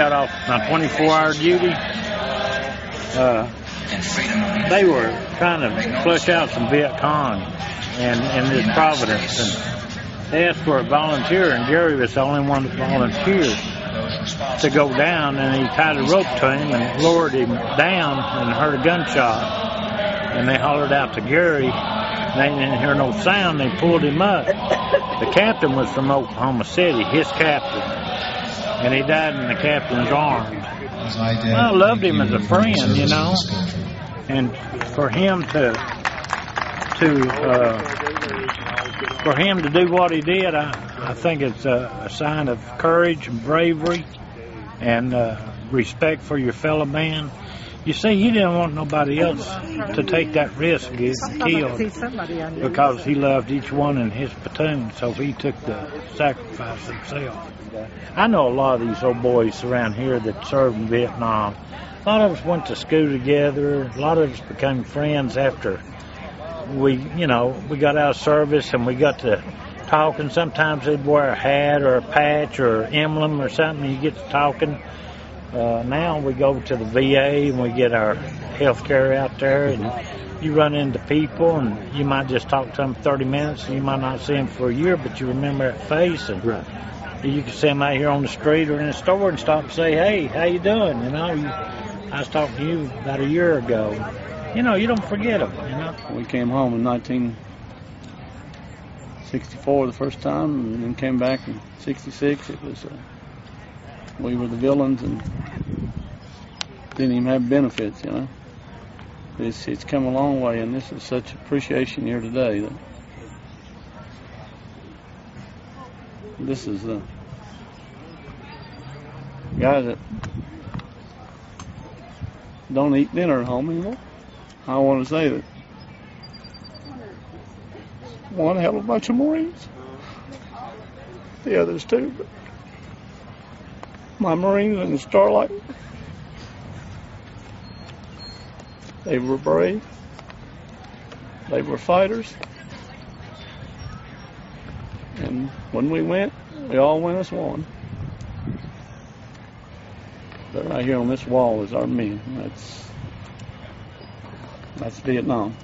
got off my 24-hour duty, they were trying to flush out some Viet Cong in this Providence, and they asked for a volunteer, and Jerry was the only one that volunteered to go down, and he tied a rope to him and lowered him down and heard a gunshot, and they hollered out to Gary. They didn't hear no sound. They pulled him up. The captain was from Oklahoma City, his captain, and he died in the captain's arms. I loved him as a friend, you know, and for him to do what he did, I think it's a sign of courage and bravery and respect for your fellow man. You see, he didn't want nobody else to take that risk of getting killed because he loved each one in his platoon, so he took the sacrifice himself. I know a lot of these old boys around here that served in Vietnam. A lot of us went to school together. A lot of us became friends after we got out of service and we got to talking. Sometimes they'd wear a hat or a patch or emblem or something. You get to talking. Now we go to the VA and we get our health care out there, and you run into people and you might just talk to them 30 minutes and you might not see them for a year, but you remember that face, and you can see them out here on the street or in the store and stop and say, hey, how you doing? You know, I was talking to you about a year ago. You know, you don't forget them, you know. We came home in 1964 the first time, and then came back in 66. It was we were the villains and didn't even have benefits, you know. It's come a long way, and this is such appreciation here today. That this is the guys that don't eat dinner at home anymore. I want to say that one hell of a bunch of Marines, the others too, but my Marines in the Starlight, they were brave, they were fighters, and when we went, we all went as one. But right here on this wall is our men. That's Vietnam.